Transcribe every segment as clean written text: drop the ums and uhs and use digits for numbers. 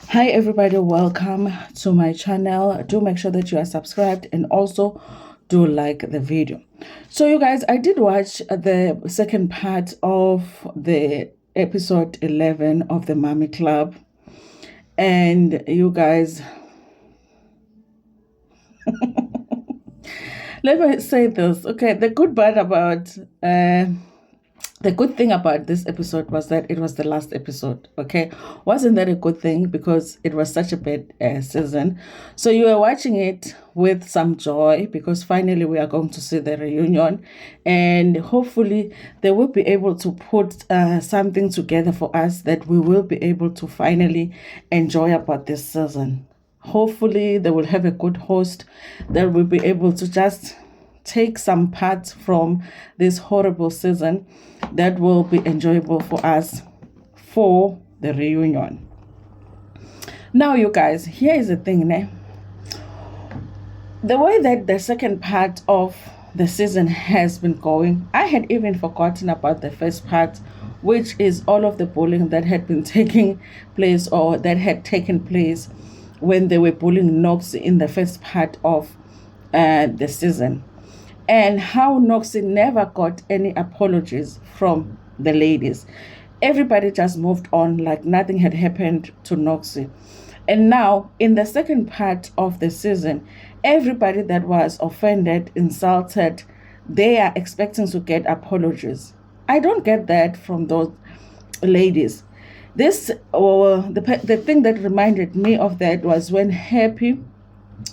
Hi everybody, welcome to my channel. Do make sure that you are subscribed and also do like the video. So you guys, I did watch the second part of the episode 11 of the Mommy Club, and you guys, let me say this. Okay, the good thing about this episode was that it was the last episode. Okay, wasn't that a good thing? Because it was such a bad season. So you were watching it with some joy because finally we are going to see the reunion, and hopefully they will be able to put something together for us that we will be able to finally enjoy about this season. Hopefully they will have a good host that will be able to just take some parts from this horrible season that will be enjoyable for us for the reunion. Now, you guys, here is the thing, né? The way that the second part of the season has been going, I had even forgotten about the first part, which is all of the bullying that had been taking place or that had taken place when they were bullying Nox in the first part of the season, and how Noxie never got any apologies from the ladies. Everybody just moved on like nothing had happened to Noxie. And now, in the second part of the season, everybody that was offended, insulted, they are expecting to get apologies. I don't get that from those ladies. The thing that reminded me of that was when Happy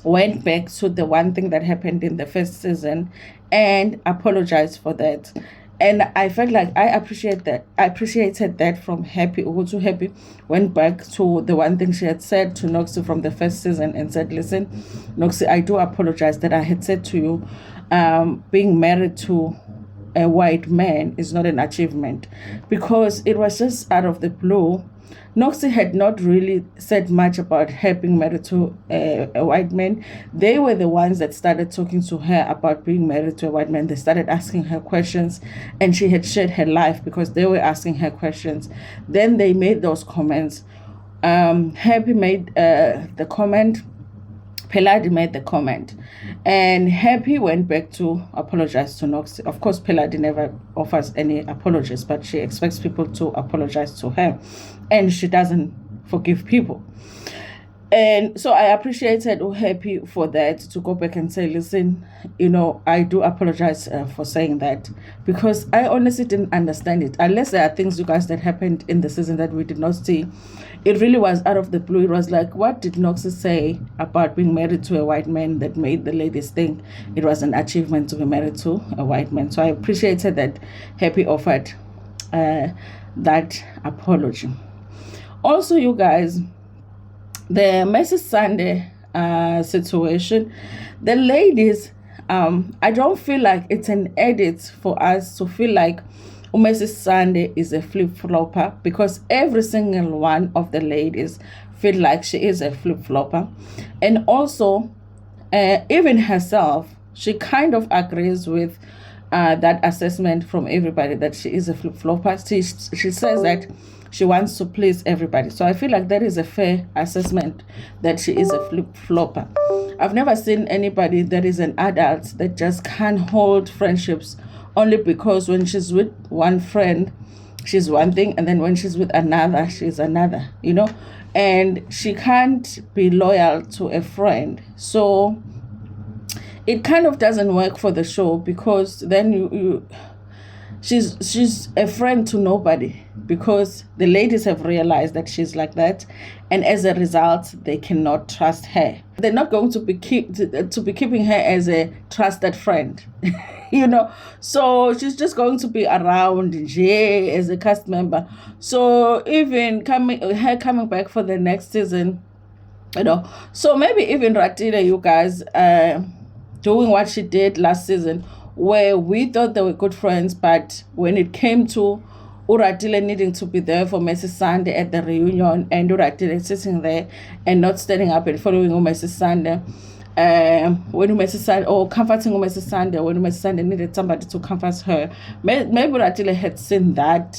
went back to the one thing that happened in the first season and apologized for that. And I felt like I appreciated that from Happy. Ugutu Happy went back to the one thing she had said to Noxie from the first season and said, listen, Noxie, I do apologize that I had said to you, being married to a white man is not an achievement, because it was just out of the blue. Noxie had not really said much about her being married to a white man. They were the ones that started talking to her about being married to a white man. They started asking her questions, and she had shared her life because they were asking her questions. Then they made those comments. Happy made the comment. Peladi made the comment, and Happy went back to apologize to Noxie. Of course, Peladi never offers any apologies, but she expects people to apologize to her, and she doesn't forgive people. And so I appreciated Happy for that, to go back and say, listen, I do apologize for saying that, because I honestly didn't understand it. Unless there are things, you guys, that happened in the season that we did not see. It really was out of the blue. It was like, what did Noxie say about being married to a white man that made the ladies think it was an achievement to be married to a white man? So I appreciated that Happy offered that apology. Also, you guys, the Mrs. Sunday situation, the ladies, I don't feel like it's an edit for us to feel like Mrs. Sunday is a flip-flopper, because every single one of the ladies feel like she is a flip-flopper. And also, even herself, she kind of agrees with that assessment from everybody that she is a flip-flopper. She says that she wants to please everybody. So I feel like that is a fair assessment, that she is a flip-flopper. I've never seen anybody that is an adult that just can't hold friendships only because when she's with one friend, she's one thing, and then when she's with another, she's another, and she can't be loyal to a friend. So it kind of doesn't work for the show, because then she's a friend to nobody, because the ladies have realized that she's like that, and as a result they cannot trust her. They're not going to be keeping her as a trusted friend. So she's just going to be around as a cast member. So even coming back for the next season, so maybe even Ratile, you guys, doing what she did last season, where we thought they were good friends, but when it came to Uratile needing to be there for Mrs. Sunday at the reunion, and Uratile sitting there and not standing up and following Mrs. Sunday, when Mrs. Sunday, or comforting Mrs. Sunday, when Mrs. Sunday needed somebody to comfort her. Maybe Ratile had seen that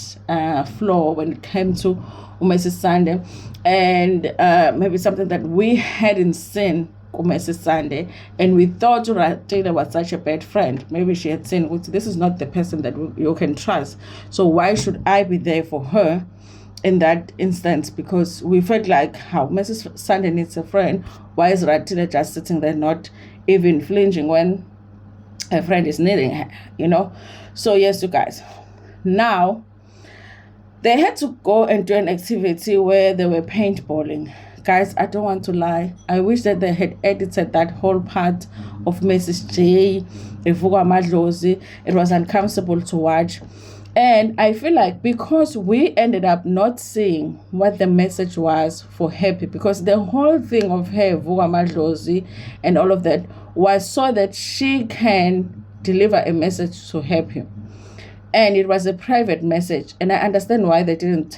flaw when it came to Mrs. Sunday, and maybe something that we hadn't seen Mrs. Sunday, and we thought Ratile was such a bad friend. Maybe she had seen, this is not the person that you can trust, so why should I be there for her in that instance? Because we felt like, how Mrs. Sunday needs a friend, why is Ratile just sitting there not even flinching when a friend is needing her, So yes, you guys, now they had to go and do an activity where they were paintballing. Guys, I don't want to lie, I wish that they had edited that whole part of Mrs. J, Evuka Madlozi. It was uncomfortable to watch. And I feel like because we ended up not seeing what the message was for Happy, because the whole thing of her, Vuka Madlozi, and all of that was so that she can deliver a message to Happy. And it was a private message. And I understand why they didn't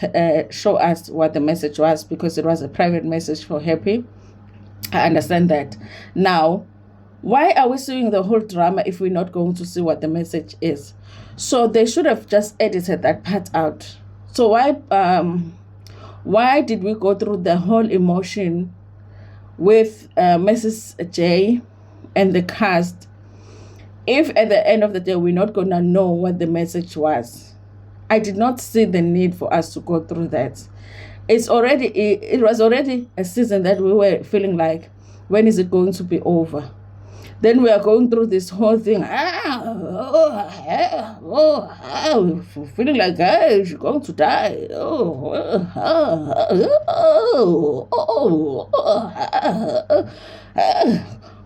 show us what the message was, because it was a private message for Happy. I understand that. Now, why are we seeing the whole drama if we're not going to see what the message is? So they should have just edited that part out. So why did we go through the whole emotion with Mrs. J and the cast if at the end of the day we're not gonna know what the message was? I did not see the need for us to go through that. It was already a season that we were feeling like, when is it going to be over? Then we are going through this whole thing. Feeling like, hey, she's going to die.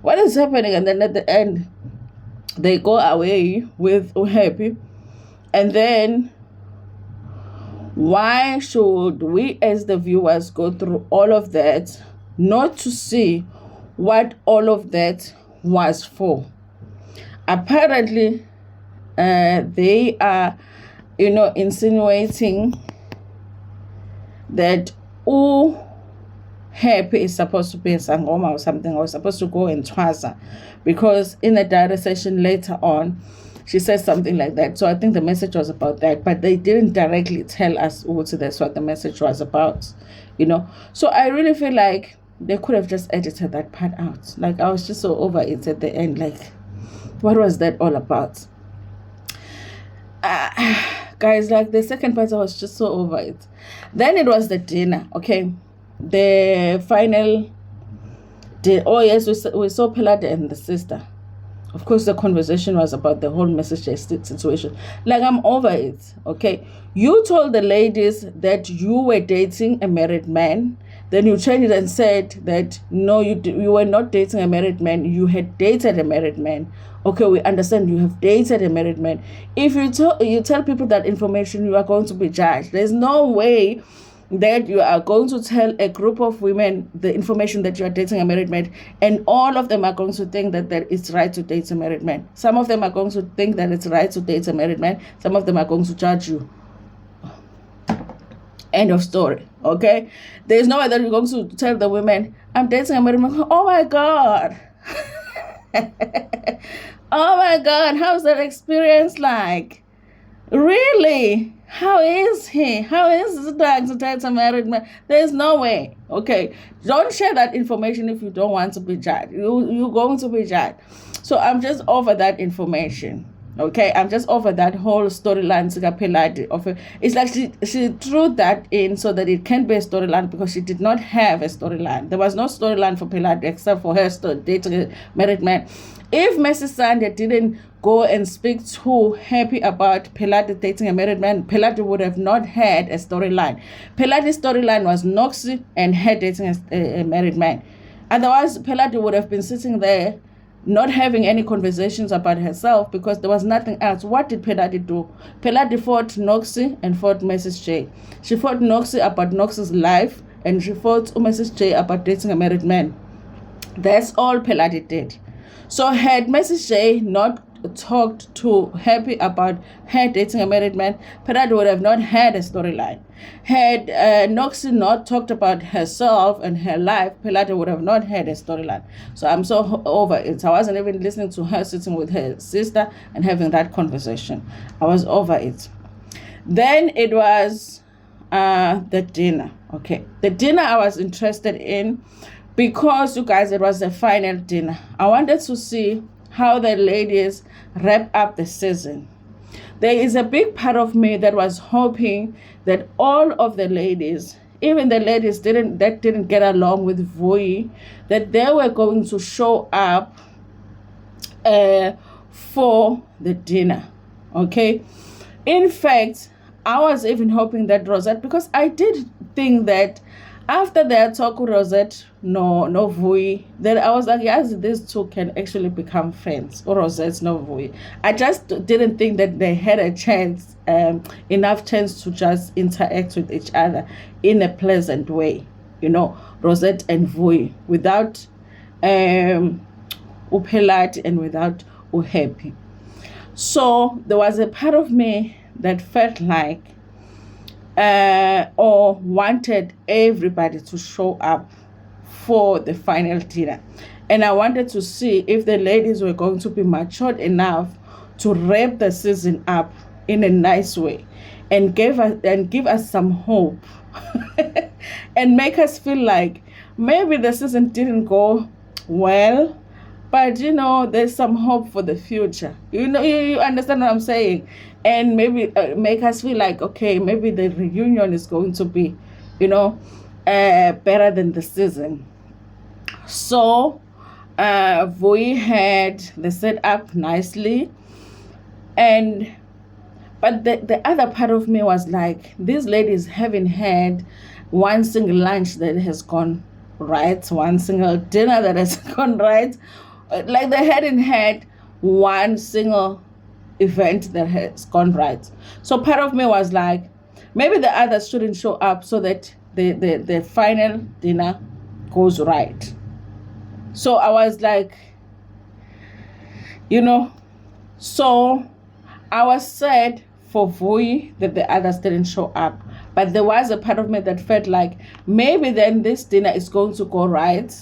What is happening? And then at the end, they go away with Happy. And then, why should we as the viewers go through all of that not to see what all of that was for? Apparently, they are, insinuating that Happy is supposed to be a sangoma or something, or supposed to go in Twaza, because in a direct session later on, she says something like that. So I think the message was about that, but they didn't directly tell us that's what the message was about, So I really feel like they could have just edited that part out. Like, I was just so over it at the end. Like, what was that all about? Guys, like, the second part, I was just so over it. Then it was the dinner, okay? The final day. Oh, yes, we saw Peladi and the sister. Of course, the conversation was about the whole message situation. Like, I'm over it, okay? You told the ladies that you were dating a married man. Then you changed it and said that, no, you were not dating a married man. You had dated a married man. Okay, we understand you have dated a married man. If you tell people that information, you are going to be judged. There's no way that you are going to tell a group of women the information that you are dating a married man, and all of them are going to think that it's right to date a married man. Some of them are going to think that it's right to date a married man. Some of them are going to judge you. End of story. Okay, there's no way that you're going to tell the women, I'm dating a married man. Oh my God. Oh my God, how's that experience like? Really? How is he? How is it like to date a married man? There's no way. Okay, don't share that information if you don't want to be judged. You're going to be judged. So I'm just over that information. Okay, I'm just over that whole storyline. Peladi, it's like she threw that in so that it can be a storyline, because she did not have a storyline. There was no storyline for Peladi except for her dating a married man. If Mrs. Sunday didn't go and speak to Happy about Peladi dating a married man, Peladi would have not had a storyline. Peladi's storyline was Noxie and her dating a married man. Otherwise, Peladi would have been sitting there not having any conversations about herself, because there was nothing else. What did Peladi do? Peladi fought Noxie and fought Mrs. J. She fought Noxie about Noxie's life, and she fought Mrs. J about dating a married man. That's all Peladi did. So had Mrs. J not talked to Happy about her dating a married man, Peladi would have not had a storyline. Had Noxie not talked about herself and her life, Peladi would have not had a storyline. So I'm so over it. I wasn't even listening to her sitting with her sister and having that conversation. I was over it. Then it was the dinner. Okay, the dinner I was interested in because, you guys, it was the final dinner. I wanted to see how the ladies wrap up the season. There is a big part of me that was hoping that all of the ladies, even the ladies that didn't get along with Vui, that they were going to show up for the dinner. Okay, in fact, I was even hoping that Rosette, because I did think that after their talk with Rosette, no Vui, then I was like, yes, these two can actually become friends. Or Rosette, no Vui. I just didn't think that they had a chance, enough chance to just interact with each other in a pleasant way. Rosette and Vui, without Peladi and without Happy. So there was a part of me that felt like or wanted everybody to show up for the final dinner. And I wanted to see if the ladies were going to be matured enough to wrap the season up in a nice way and give us some hope and make us feel like maybe the season didn't go well, but there's some hope for the future. You understand what I'm saying? And maybe make us feel like, okay, maybe the reunion is going to be, better than the season. So Vui had the set up nicely, but the other part of me was like, these ladies haven't had one single lunch that has gone right, one single dinner that has gone right. Like they hadn't had one single event that has gone right. So part of me was like, maybe the others shouldn't show up so that the final dinner goes right. So I was like, so I was sad for Vui that the others didn't show up. But there was a part of me that felt like maybe then this dinner is going to go right.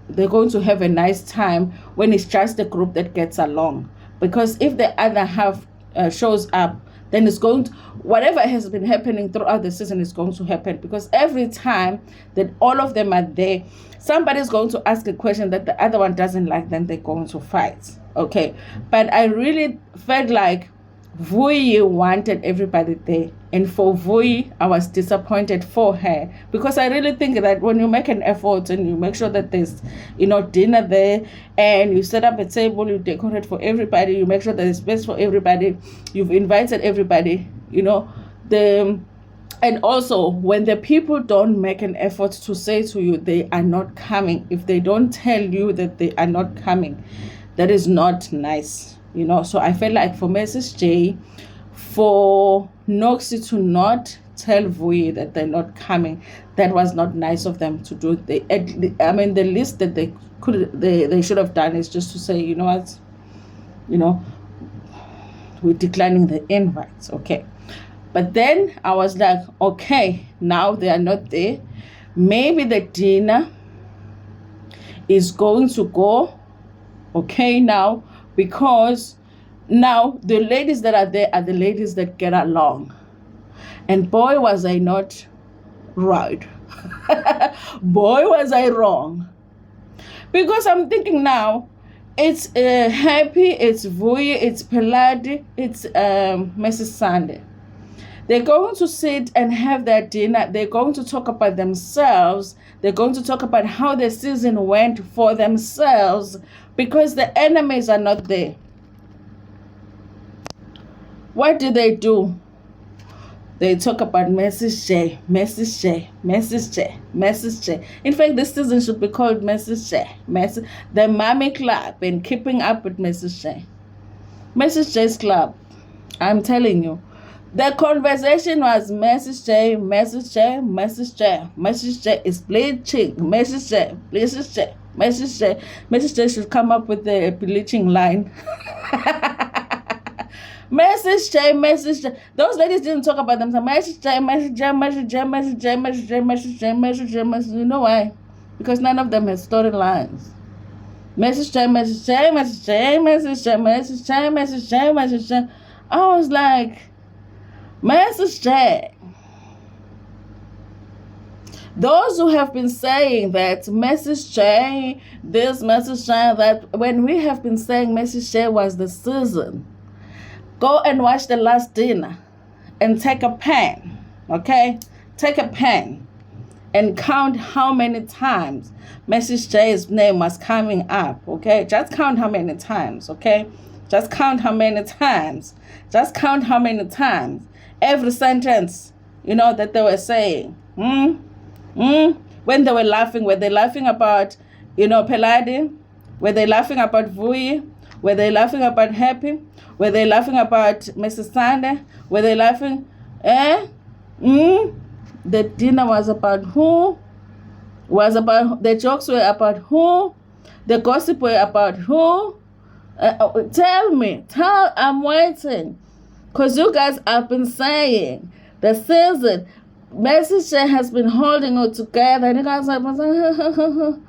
They're going to have a nice time when it's just a group that gets along. Because if the other half shows up, then it's going to, whatever has been happening throughout the season is going to happen. Because every time that all of them are there, somebody's going to ask a question that the other one doesn't like, then they're going to fight. Okay. But I really felt like Vui wanted everybody there. And for Vui, I was disappointed for her, because I really think that when you make an effort and you make sure that there's, dinner there, and you set up a table, you decorate for everybody, you make sure there's space for everybody, you've invited everybody, and also when the people don't make an effort to say to you they are not coming, if they don't tell you that they are not coming, that is not nice. So I felt like for Mrs. J, for Noxie to not tell Vui that they're not coming, that was not nice of them to do. The least that they should have done is just to say, you know what, we're declining the invites. Okay. But then I was like, okay, now they are not there. Maybe the dinner is going to go okay now, because now the ladies that are there are the ladies that get along. And boy, was I not right. Boy, was I wrong. Because I'm thinking now, it's Happy, it's Vui, it's Peladi, it's Mrs. Sunday. They're going to sit and have their dinner. They're going to talk about themselves. They're going to talk about how the season went for themselves, because the enemies are not there. What do? They talk about Mrs. J, Mrs. J, Mrs. J, Mrs. J. In fact, this season should be called Mrs. J, the Mommy Club, and keeping up with Mrs. J. Mrs. J's Club. I'm telling you. The conversation was Mrs. J, Mrs. J, Mrs. J. Mrs. J is bleaching. Mrs. J, Mrs. J, Mrs. J. Mrs. J should come up with the bleaching line. Message J, Message J. Those ladies didn't talk about themselves. Message J, Message J, Message J, Message J, Message J, Message J, Message J, Message J. You know why? Because none of them had storylines. Message J, Message J, Message J, Message J, Message J, Message J, Message J. I was like, Message J. Those who have been saying that Message J, this Message J, that, when we have been saying Message J was the season, go and watch The Last Dinner and take a pen, okay? Take a pen and count how many times Message J's name was coming up, okay? Just count how many times, okay? Just count how many times. Just count how many times. Every sentence, that they were saying. When they were laughing, were they laughing about, Peladi? Were they laughing about Vui? Were they laughing about Happy? Were they laughing about Mrs. Sunday? Were they laughing? The dinner was about who? The jokes were about who? The gossip were about who? Tell me. I'm waiting. Because you guys have been saying the season, Message J has been holding it together. And you guys have been saying,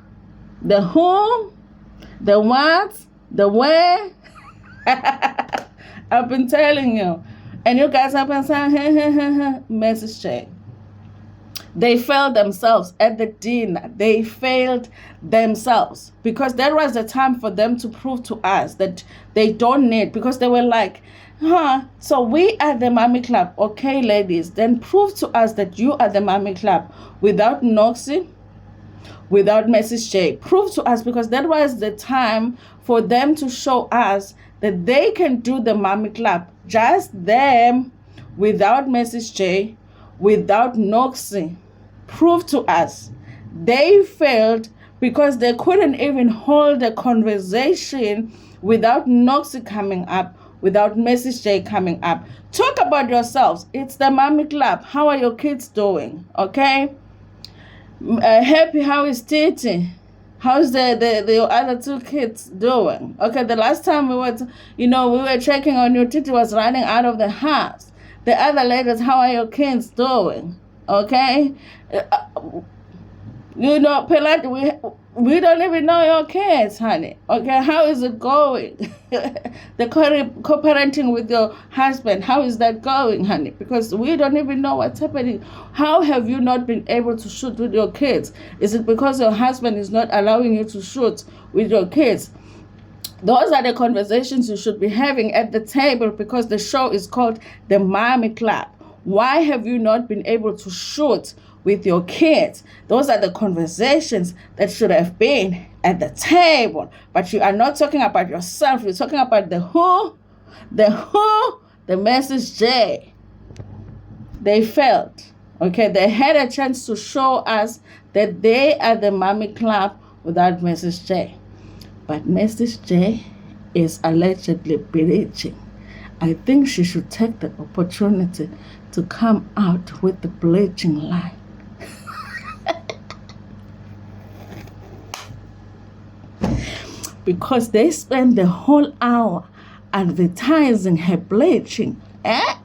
the who? The what? The where? I've been telling you. And you guys have been saying, Message J. They failed themselves at the dinner. They failed themselves because that was the time for them to prove to us that they don't need, because they were like, so we are the Mommy Club. Okay, ladies, then prove to us that you are the Mommy Club without Noxie, without Message J. Prove to us, because that was the time for them to show us that they can do the Mommy Club. Just them, without Message J, without Noxie. Prove to us. They failed because they couldn't even hold a conversation without Noxie coming up, without Message J coming up. Talk about yourselves. It's the Mommy Club. How are your kids doing? Okay? Happy, how is Titi? How's the other two kids doing? Okay, the last time we were checking on you, Titi was running out of the house. The other ladies, how are your kids doing? Okay? Peladi, we don't even know your kids, honey. Okay, how is it going? The co-parenting with your husband, how is that going, honey? Because we don't even know what's happening. How have you not been able to shoot with your kids? Is it because your husband is not allowing you to shoot with your kids? Those are the conversations you should be having at the table, because the show is called The Mommy Club. Why have you not been able to shoot with your kids? Those are the conversations that should have been at the table. But you are not talking about yourself. You're talking about the Message J. They failed. Okay, they had a chance to show us that they are the Mommy Club without Message J. But Message J is allegedly bleaching. I think she should take the opportunity to come out with the bleaching line. Because they spend the whole hour advertising her bleaching. The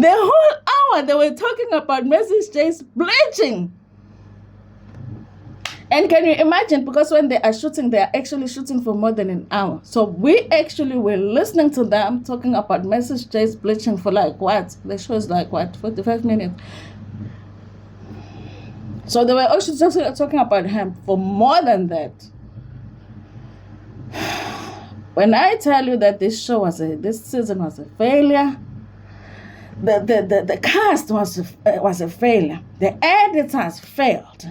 whole hour they were talking about Message J's bleaching. And can you imagine, because when they are shooting, they are actually shooting for more than an hour. So we actually were listening to them talking about Message J's bleaching for like what? The show is like what? 45 minutes. So they were also talking about him for more than that. When I tell you that this season was a failure, the cast was a failure. The editors failed.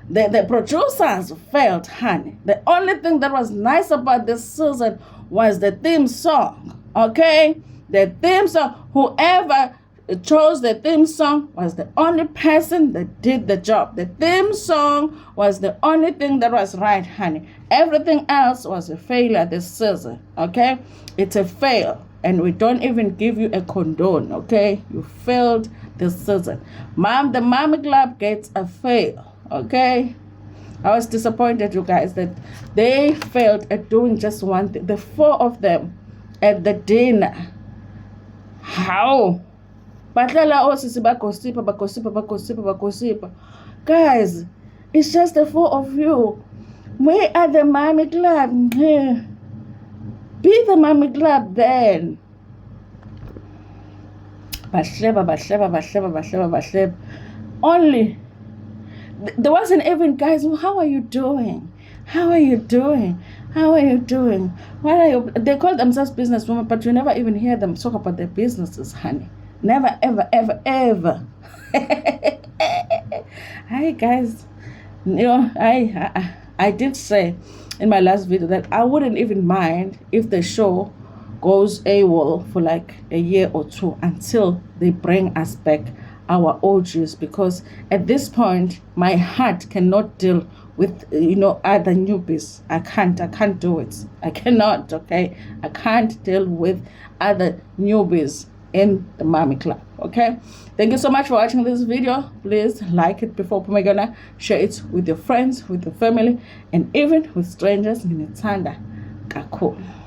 The producers failed, honey. The only thing that was nice about this season was the theme song, okay? The theme song, whoever chose the theme song was the only person that did the job. The theme song was the only thing that was right, honey. Everything else was a failure this season, okay? It's a fail. And we don't even give you a condone, okay? You failed this season. The Mommy Club gets a fail, okay? I was disappointed, you guys, that they failed at doing just one thing. The four of them at the dinner. How? Guys, it's just the four of you. Where are the mommy club? Be the mommy club then. Only there wasn't even, guys, how are you doing? How are you doing? How are you doing? What are you? They call themselves businesswomen, but you never even hear them talk about their businesses, honey. Never, ever, ever, ever. Hi, guys. I did say in my last video that I wouldn't even mind if the show goes AWOL for like a year or two until they bring us back our OGs, because at this point my heart cannot deal with other newbies. I can't do it. I cannot. Okay, I can't deal with other newbies in the mommy club. Okay, thank you so much for watching this video. Please like it before Pumegana, share it with your friends, with your family, and even with strangers. Nginethanda kakhulu.